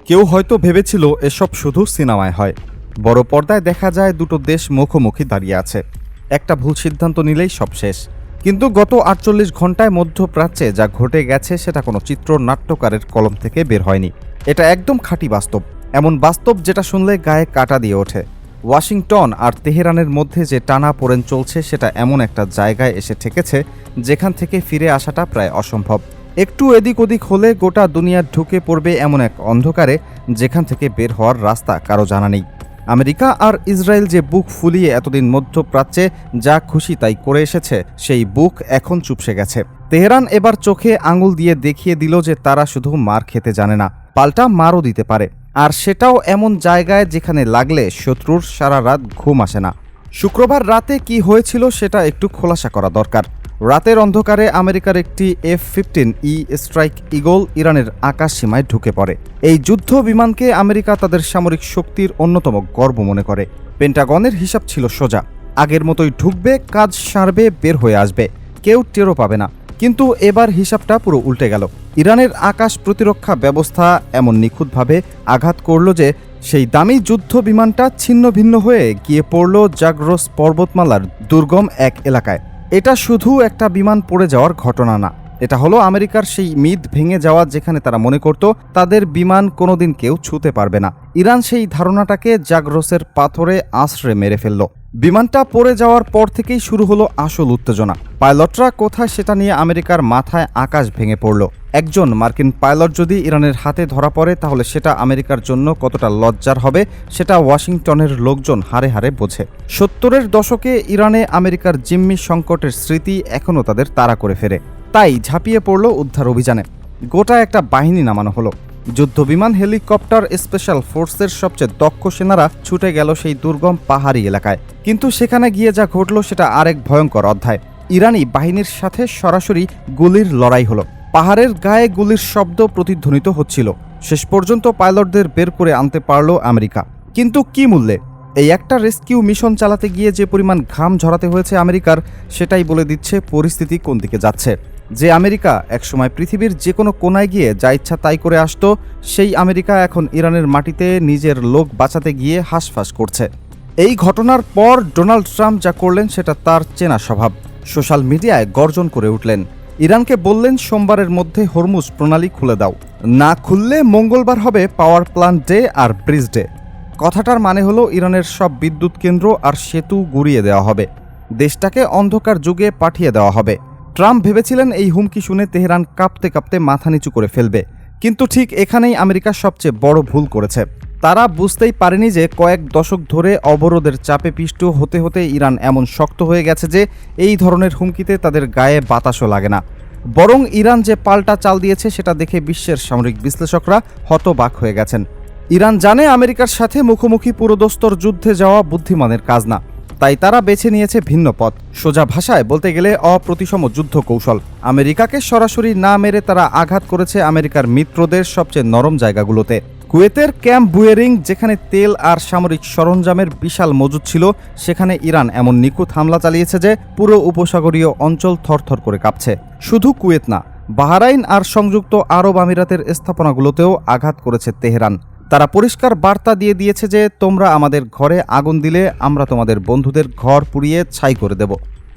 কেউ হয়তো ভেবেছিল এসব শুধু সিনেমায় হয়। বড় পর্দায় দেখা যায় দুটো দেশ মুখোমুখি দাঁড়িয়ে আছে, একটা ভুল সিদ্ধান্ত নিলেই সব শেষ। কিন্তু গত ৪৮ ঘন্টায় মধ্যপ্রাচ্যে যা ঘটে গেছে সেটা কোনো চিত্রনাট্যকারের কলম থেকে বের হয়নি। এটা একদম খাঁটি বাস্তব, এমন বাস্তব যেটা শুনলে গায়ে কাঁটা দিয়ে ওঠে। ওয়াশিংটন আর তেহরানের মধ্যে যে টানাপোড়েন চলছে সেটা এমন একটা জায়গায় এসে ঠেকেছে যেখান থেকে ফিরে আসাটা প্রায় অসম্ভব। একটু এদিক ওদিক হলে গোটা দুনিয়া ঢুকে পড়বে এমন এক অন্ধকারে যেখান থেকে বের হওয়ার রাস্তা কারো জানা নেই। আমেরিকা আর ইসরায়েল যে বুক ফুলিয়ে এতদিন মধ্যপ্রাচ্যে যা খুশি তাই করে এসেছে, সেই বুক এখন চুপসে গেছে। তেহরান এবার চোখে আঙুল দিয়ে দেখিয়ে দিল যে তারা শুধু মার খেতে জানে না, পাল্টা মারও দিতে পারে। আর সেটাও এমন জায়গায় যেখানে লাগলে শত্রুর সারা রাত ঘুম আসে না। শুক্রবার রাতে কি হয়েছিল সেটা একটু খোলাসা করা দরকার। রাতের অন্ধকারে আমেরিকার একটি F-15E স্ট্রাইক ঈগল ইরানের আকাশ সীমায় ঢুকে পড়ে। এই যুদ্ধ বিমানকে আমেরিকা তাদের সামরিক শক্তির অন্যতম গর্ব মনে করে। পেন্টাগনের হিসাব ছিল সোজা, আগের মতোই ঢুকবে, কাজ সারবে, বের হয়ে আসবে, কেউ টেরও পাবে না। কিন্তু এবার হিসাবটা পুরো উল্টে গেল। ইরানের আকাশ প্রতিরক্ষা ব্যবস্থা এমন নিখুঁতভাবে আঘাত করল যে সেই দামি যুদ্ধ বিমানটা ছিন্ন ভিন্ন হয়ে গিয়ে পড়ল জাগ্রস পর্বতমালার দুর্গম এক এলাকায়। এটা শুধু একটা বিমান পড়ে যাওয়ার ঘটনা না, এটা হলো আমেরিকার সেই মিথ ভেঙে যাওয়া যেখানে তারা মনে করত তাদের বিমান কোনোদিন কেউ ছুঁতে পারবে না। ইরান সেই ধারণাটাকে জাগ্রসের পাথরে আছড়ে মেরে ফেলল। বিমানটা পড়ে যাওয়ার পর থেকেই শুরু হলো আসল উত্তেজনা। পাইলটরা কোথায় সেটা নিয়ে আমেরিকার মাথায় আকাশ ভেঙে পড়ল। একজন মার্কিন পাইলট যদি ইরানের হাতে ধরা পড়ে তাহলে সেটা আমেরিকার জন্য কতটা লজ্জার হবে সেটা ওয়াশিংটনের লোকজন হাড়ে হাড়ে বোঝে। ৭০-এর দশকে ইরানে আমেরিকার জিম্মি সংকটের স্মৃতি এখনও তাদের তাড়া করে ফেরে। তাই ঝাঁপিয়ে পড়ল উদ্ধার অভিযানে। গোটা একটা বাহিনী নামানো হলো। যুদ্ধবিমান, হেলিকপ্টার, স্পেশাল ফোর্সের সবচেয়ে দক্ষ সেনারা ছুটে গেল সেই দুর্গম পাহাড়ি এলাকায়। কিন্তু সেখানে গিয়ে যা ঘটল সেটা আরেক ভয়ঙ্কর অধ্যায়। ইরানি বাহিনীর সাথে সরাসরি গুলির লড়াই হলো। পাহাড়ের গায়ে গুলির শব্দ প্রতিধ্বনিত হচ্ছিল। শেষ পর্যন্ত পাইলটদের বের করে আনতে পারল আমেরিকা। কিন্তু কি মূল্যে? এই একটা রেস্কিউ মিশন চালাতে গিয়ে যে পরিমাণ ঘাম ঝরাতে হয়েছে আমেরিকার, সেটাই বলে দিচ্ছে পরিস্থিতি কোন দিকে যাচ্ছে। যে আমেরিকা একসময় পৃথিবীর যে কোনো কোনায় গিয়ে যা ইচ্ছা তাই করে আসতো, সেই আমেরিকা এখন ইরানের মাটিতে নিজের লোক বাঁচাতে গিয়ে হাঁসফাঁস করছে। এই ঘটনার পর ডোনাল্ড ট্রাম্প যা করলেন সেটা তার চেনা স্বভাব। সোশ্যাল মিডিয়ায় গর্জন করে উঠলেন। ইরানকে বললেন সোমবারের মধ্যে হরমুজ প্রণালী খুলে দাও, না খুললে মঙ্গলবার হবে পাওয়ার প্ল্যান্ট ডে আর ব্রিজ ডে। কথাটার মানে হলো ইরানের সব বিদ্যুৎ কেন্দ্র আর সেতু গুঁড়িয়ে দেওয়া হবে, দেশটাকে অন্ধকার যুগে পাঠিয়ে দেওয়া হবে। ট্রাম্প ভেবেছিলেন এই হুমকি শুনে তেহরান কাঁপতে কাঁপতে মাথা নিচু করে ফেলবে। কিন্তু ঠিক এখানেই আমেরিকা সবচেয়ে বড় ভুল করেছে। তারা বুঝতেই পারেনি যে কয়েক দশক ধরে অবরোধের চাপে পিষ্ট হতে হতে ইরান এমন শক্ত হয়ে গেছে যে এই ধরনের হুমকিতে তাদের গায়ে বাতাসও লাগে না। বরং ইরান যে পাল্টা চাল দিয়েছে সেটা দেখে বিশ্বের সামরিক বিশ্লেষকরা হতবাক হয়ে গেছেন। ইরান জানে আমেরিকার সাথে মুখোমুখি পুরোদস্তর যুদ্ধে যাওয়া বুদ্ধিমানের কাজ না, তাই তারা বেছে নিয়েছে ভিন্ন পথ। সোজা ভাষায় বলতে গেলে অপ্রতিসম যুদ্ধ কৌশল। আমেরিকাকে সরাসরি না মেরে তারা আঘাত করেছে আমেরিকার মিত্রদের সবচেয়ে নরম জায়গাগুলোতে। কুয়েতের ক্যাম্প বুয়েরিং, যেখানে তেল আর সামরিক সরঞ্জামের বিশাল মজুদ ছিল, সেখানে ইরান এমন নিখুঁত হামলা চালিয়েছে যে পুরো উপসাগরীয় অঞ্চল থরথর করে কাঁপছে। শুধু কুয়েত না, বাহরাইন আর সংযুক্ত আরব আমিরাতের স্থাপনাগুলোতেও আঘাত করেছে তেহরান। তারা পরিষ্কার বার্তা দিয়ে দিয়েছে যে তোমরা আমাদের ঘরে আগুন দিলে আমরা তোমাদের বন্ধুদের ঘর পুড়িয়ে ছাই করে দেব।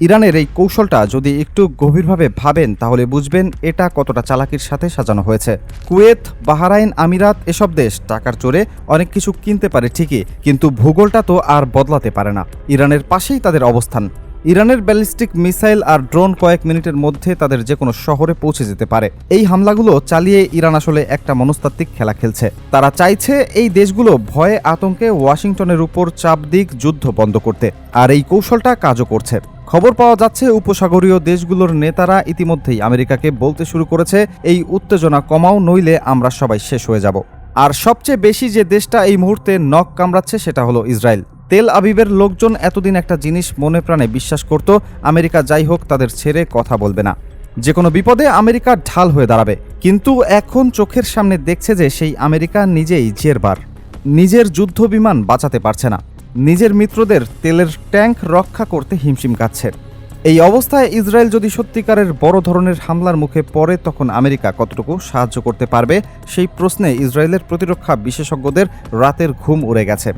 ইরানের এই কৌশলটা যদি একটু গভীরভাবে ভাবেন তাহলে বুঝবেন এটা কতটা চালাকির সাথে সাজানো হয়েছে। কুয়েত, বাহরাইন, আমিরাত এসব দেশ টাকার জোরে অনেক কিছু কিনতে পারে ঠিকই, কিন্তু ভূগোলটা তো আর বদলাতে পারে না। ইরানের পাশেই তাদের অবস্থান। ইরানের ব্যালিস্টিক মিসাইল আর ড্রোন কয়েক মিনিটের মধ্যে তাদের যে কোনো শহরে পৌঁছে যেতে পারে। এই হামলাগুলো চালিয়ে ইরান আসলে একটা মনস্তাত্ত্বিক খেলা খেলছে। তারা চাইছে এই দেশগুলো ভয়ে আতঙ্কে ওয়াশিংটনের উপর চাপ দিক যুদ্ধ বন্ধ করতে, আর এই কৌশলটা কাজও করছে। খবর পাওয়া যাচ্ছে উপসাগরীয় দেশগুলোর নেতারা ইতিমধ্যেই আমেরিকাকে বলতে শুরু করেছে এই উত্তেজনা কমাও, নইলে আমরা সবাই শেষ হয়ে যাব। আর সবচেয়ে বেশি যে দেশটা এই মুহূর্তে নখ কামড়াচ্ছে সেটা হলো ইসরায়েল। তেল আবিবের লোকজন এতদিন একটা জিনিস মনে প্রাণে বিশ্বাস করত, আমেরিকা যাই হোক তাদের ছেড়ে কথা বলবে না, যে কোনো বিপদে আমেরিকা ঢাল হয়ে দাঁড়াবে। কিন্তু এখন চোখের সামনে দেখছে যে সেই আমেরিকা নিজেই জেরবার। নিজের যুদ্ধ বিমান বাঁচাতে পারছে না, নিজের মিত্রদের তেলের ট্যাঙ্ক রক্ষা করতে হিমশিম খাচ্ছে। এই অবস্থায় ইসরায়েল যদি সত্যিকারের বড় ধরনের হামলার মুখে পড়ে তখন আমেরিকা কতটুকু সাহায্য করতে পারবে সেই প্রশ্নে ইসরায়েলের প্রতিরক্ষা বিশেষজ্ঞদের রাতের ঘুম উড়ে গেছে।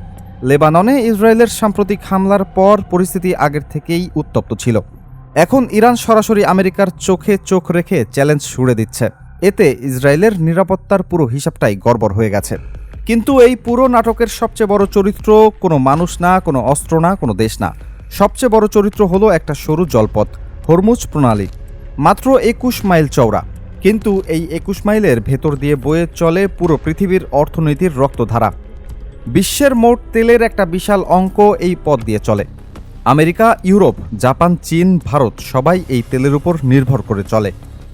লেবাননে ইসরায়েলের সাম্প্রতিক হামলার পর পরিস্থিতি আগের থেকেই উত্তপ্ত ছিল। এখন ইরান সরাসরি আমেরিকার চোখে চোখ রেখে চ্যালেঞ্জ ছুড়ে দিচ্ছে। এতে ইসরায়েলের নিরাপত্তার পুরো হিসাবটাই গড়বড় হয়ে গেছে। কিন্তু এই পুরো নাটকের সবচেয়ে বড় চরিত্র কোনো মানুষ না, কোনো অস্ত্র না, কোনো দেশ না। সবচেয়ে বড় চরিত্র হলো একটা সরু জলপথ, হরমুজ প্রণালী, মাত্র 21 মাইল চওড়া। কিন্তু এই 21 মাইলের ভেতর দিয়ে বয়ে চলে পুরো পৃথিবীর অর্থনীতির রক্তধারা। বিশ্বের মোট তেলের একটা বিশাল অঙ্ক এই পথ দিয়ে চলে। আমেরিকা, ইউরোপ, জাপান, চীন, ভারত সবাই এই তেলের উপর নির্ভর করে চলে।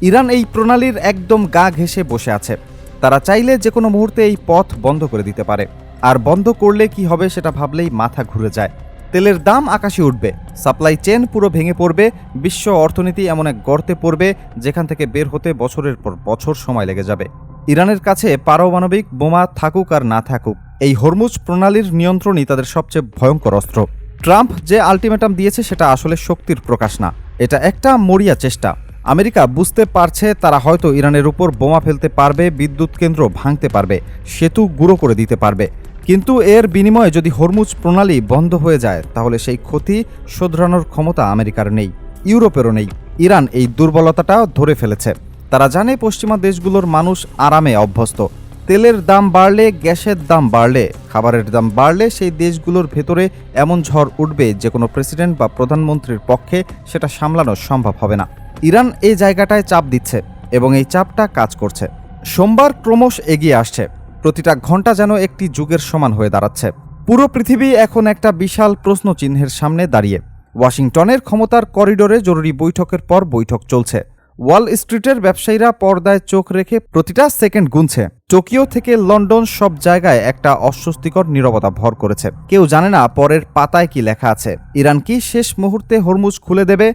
ইরান এই প্রণালীর একদম গা ঘেঁষে বসে আছে। তারা চাইলে যে কোনো মুহূর্তে এই পথ বন্ধ করে দিতে পারে। আর বন্ধ করলে কি হবে সেটা ভাবলেই মাথা ঘুরে যায়। তেলের দাম আকাশে উঠবে, সাপ্লাই চেন পুরো ভেঙে পড়বে, বিশ্ব অর্থনীতি এমন এক গর্তে পড়বে যেখান থেকে বের হতে বছরের পর বছর সময় লেগে যাবে। ইরানের কাছে পারমাণবিক বোমা থাকুক আর না থাকুক, এই হরমুজ প্রণালীর নিয়ন্ত্রণই তাদের সবচেয়ে ভয়ঙ্কর অস্ত্র। ট্রাম্প যে আলটিমেটাম দিয়েছে সেটা আসলে শক্তির প্রকাশ না, এটা একটা মরিয়া চেষ্টা। আমেরিকা বুঝতে পারছে তারা হয়তো ইরানের উপর বোমা ফেলতে পারবে, বিদ্যুৎ কেন্দ্র ভাঙতে পারবে, সেতু গুঁড়ো করে দিতে পারবে। কিন্তু এর বিনিময়ে যদি হরমুজ প্রণালী বন্ধ হয়ে যায় তাহলে সেই ক্ষতি শোধরানোর ক্ষমতা আমেরিকার নেই, ইউরোপেরও নেই। ইরান এই দুর্বলতাটা ধরে ফেলেছে। তারা জানে পশ্চিমা দেশগুলোর মানুষ আরামে অভ্যস্ত। তেলের দাম বাড়লে, গ্যাসের দাম বাড়লে, খাবারের দাম বাড়লে সেই দেশগুলোর ভেতরে এমন ঝড় উঠবে যে কোনো প্রেসিডেন্ট বা প্রধানমন্ত্রীর পক্ষে সেটা সামলানো সম্ভব হবে না। ইরান এই জায়গাটায় চাপ দিচ্ছে এবং এই চাপটা কাজ করছে। সোমবার ক্রমশ এগিয়ে আসছে, প্রতিটা ঘন্টা যেন একটি যুগের সমান হয়ে দাঁড়াচ্ছে। পুরো পৃথিবী এখন একটা বিশাল প্রশ্নচিহ্নের সামনে দাঁড়িয়ে। ওয়াশিংটনের ক্ষমতার করিডোরে জরুরি বৈঠকের পর বৈঠক চলছে। ওয়াল স্ট্রিটের ব্যবসায়ীরা পর্দায় চোখ রেখে প্রতিটা সেকেন্ড গুনছে। টোকিও থেকে লন্ডন সব জায়গায় একটা অস্বস্তিকর নীরবতা ভর করেছে। কেউ জানে না পরের পাতায় কি লেখা আছে। ইরান কি শেষ মুহূর্তে হরমুজ খুলে দেবে,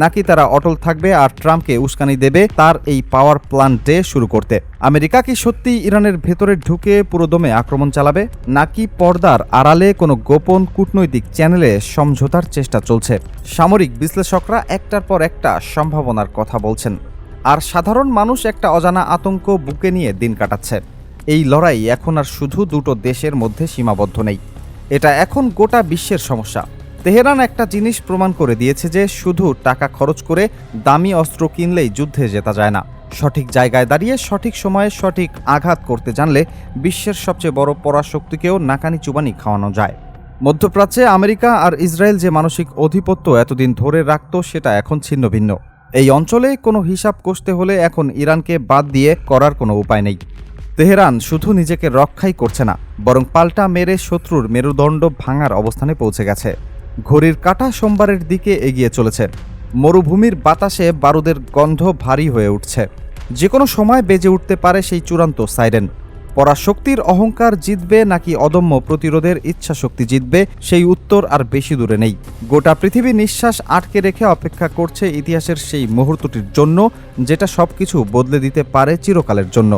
নাকি তারা অটল থাকবে আর ট্রাম্পকে উস্কানি দেবে তার এই পাওয়ার প্ল্যান্টে শুরু করতে? আমেরিকা কি সত্যি ইরানের ভেতরে ঢুকে পুরোদমে আক্রমণ চালাবে, নাকি পর্দার আড়ালে কোনো গোপন কূটনৈতিক চ্যানেলে সমঝোতার চেষ্টা চলছে? সামরিক বিশ্লেষকরা একটার পর একটা সম্ভাবনার কথা বলছেন, আর সাধারণ মানুষ একটা অজানা আতঙ্ক বুকে নিয়ে দিন কাটাচ্ছে। এই লড়াই এখন আর শুধু দুটো দেশের মধ্যে সীমাবদ্ধ নেই, এটা এখন গোটা বিশ্বের সমস্যা। তেহরান একটা জিনিস প্রমাণ করে দিয়েছে যে শুধু টাকা খরচ করে দামি অস্ত্র কিনলেই যুদ্ধে জেতা যায় না। সঠিক জায়গায় দাঁড়িয়ে সঠিক সময়ে সঠিক আঘাত করতে জানলে বিশ্বের সবচেয়ে বড় পরাশক্তিকেও নাকানি চুবানি খাওয়ানো যায়। মধ্যপ্রাচ্যে আমেরিকা আর ইসরায়েল যে মানসিক আধিপত্য এতদিন ধরে রাখত সেটা এখন ছিন্ন ভিন্ন। এই অঞ্চলে কোনো হিসাব কষতে হলে এখন ইরানকে বাদ দিয়ে করার কোনো উপায় নেই। তেহরান শুধু নিজেকে রক্ষাই করছে না, বরং পাল্টা মেরে শত্রুর মেরুদণ্ড ভাঙার অবস্থানে পৌঁছে গেছে। ঘড়ির কাঁটা সোমবারের দিকে এগিয়ে চলেছে। মরুভূমির বাতাসে বারুদের গন্ধ ভারী হয়ে উঠছে। যে কোনো সময় বেজে উঠতে পারে সেই চূড়ান্ত সাইরেন। পরাশক্তির অহংকার জিতবে নাকি অদম্য প্রতিরোধের ইচ্ছাশক্তি জিতবে, সেই উত্তর আর বেশি দূরে নেই। গোটা পৃথিবী নিঃশ্বাস আটকে রেখে অপেক্ষা করছে ইতিহাসের সেই মুহূর্তটির জন্য, যেটা সবকিছু বদলে দিতে পারে চিরকালের জন্য।